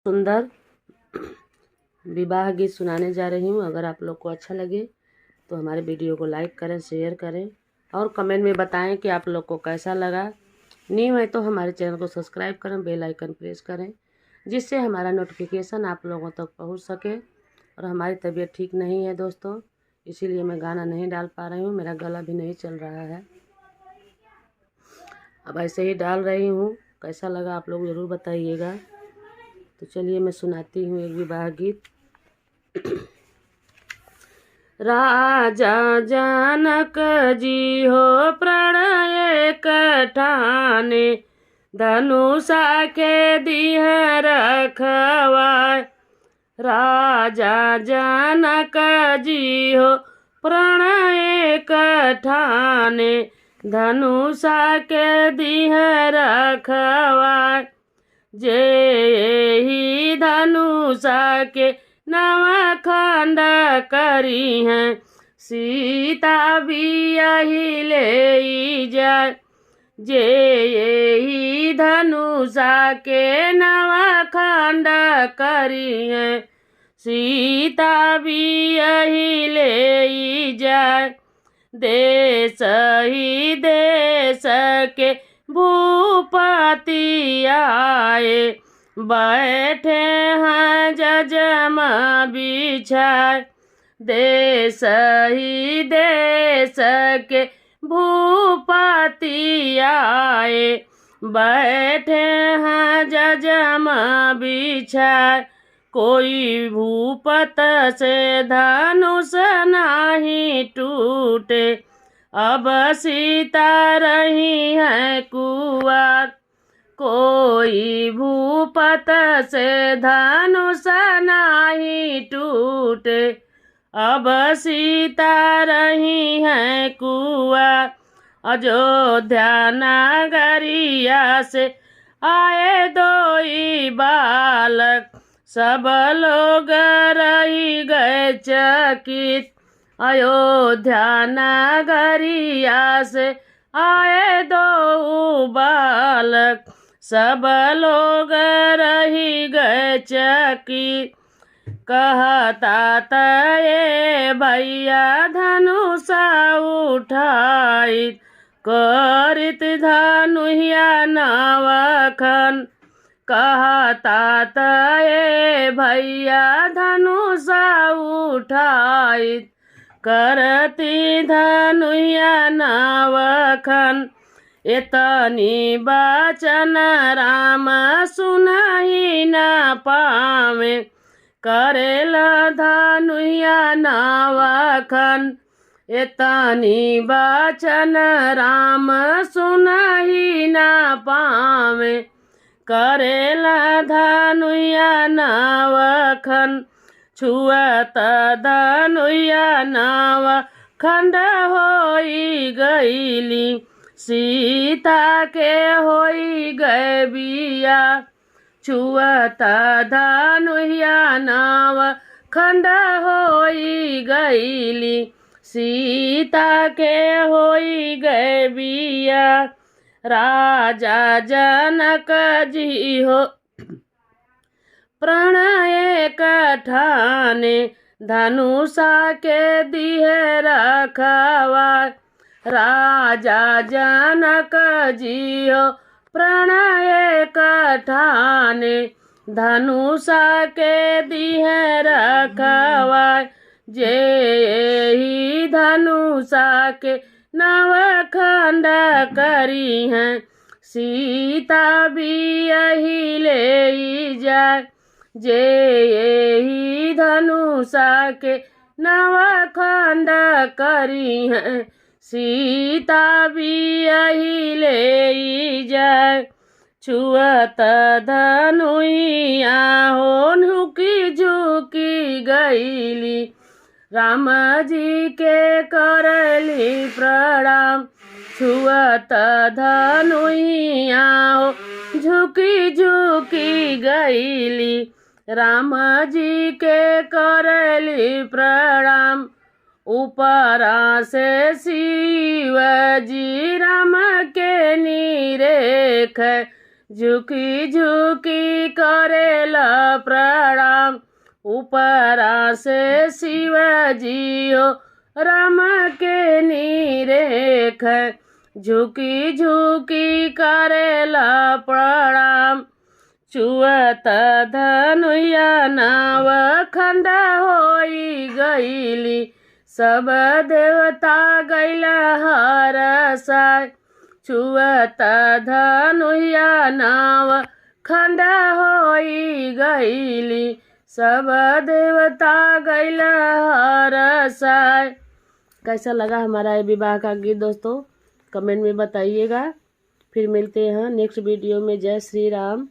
सुंदर विवाह गीत सुनाने जा रही हूँ। अगर आप लोग को अच्छा लगे तो हमारे वीडियो को लाइक करें, शेयर करें और कमेंट में बताएं कि आप लोग को कैसा लगा। न्यू है तो हमारे चैनल को सब्सक्राइब करें, बेल आइकन प्रेस करें, जिससे हमारा नोटिफिकेशन आप लोगों तक पहुँच सके। और हमारी तबीयत ठीक नहीं है दोस्तों, इसीलिए मैं गाना नहीं डाल पा रही हूँ। मेरा गला भी नहीं चल रहा है, अब ऐसे ही डाल रही हूँ। कैसा लगा आप लोग ज़रूर बताइएगा। तो चलिए मैं सुनाती हूँ एक विवाह गीत। राजा जनक जी हो प्रणय कठाने, धनुषा के दिह रखवाय। राजा जनक जी हो प्रणय कठाने, धनुषा के दिह रखवाय। जे ही धनुषा के नवा खंड करी हैं, सीता भी यही ले जाए। जे ही धनुषा के नवा खंड करी हैं, सीता भी यही ले जाए। देश ही देश के भूपति आए, बैठे हैं जजमा बिछाए। देश ही देश के भूपति आए, बैठे हैं जजमा बिछाए। कोई भूपत से धनुष नहीं टूटे, अब सीता रही है कुंवार। कोई भूपत से धनुष नहीं टूटे, अब सीता रही है कुंवार। अयोध्या नगरिया से आए दोई बालक, सब लोग रही गए चकित। अयोध्या नगरिया से आए दो बालक, सब लोग रही गए चकित। कहता तये भैया धनुषा उठाई, करित धनुया नवखन। कहता तये भैया धनुषा उठाई, करती धनुया नवखन। इतनी बचन राम सुनहि न पावे, करेल धनुया नवखन। इतनी बचन राम सुनहि न पावे, करेल धनुया नवखन। छुअत धनुया नवखंड होई गईली, सीता के होई गए बिया। छुअत धनुया नवखंड होई गईली, सीता के होई गए बिया। राजा जनक जी हो प्रणय कठाने, धनुषा के दिह रखवाय। राजा जनक जी हो प्रणय कठाने, धनुषा के दिह रखवाय। जे ही धनुषा के नवखंड करी हैं, सीता भी यही ले जाए। जे ही धनुषा के नवखंड करी हैं, सीता भी यही ले जाए। छुअत धनुया हो झुकी झुकी गईली, राम जी के करली प्रणाम। छुअत धनुया हो झुकी झुकी गईली, राम जी के करली प्रणाम। ऊपरा से शिव जी राम के नीरेख, झुकी झुकी करेला ऊपरा से शिव जी हो राम के नीरेख, झुकी झुकी करेला प्रणाम। चुअत धनुया नाव खंडा होई गईली, सब देवता गैला हरसाय। छुअत धनुया नाव खंडा होई गईली, सब देवता गैला हरसाय। कैसा लगा हमारा ये विवाह का गीत दोस्तों, कमेंट में बताइएगा। फिर मिलते हैं नेक्स्ट वीडियो में। जय श्री राम।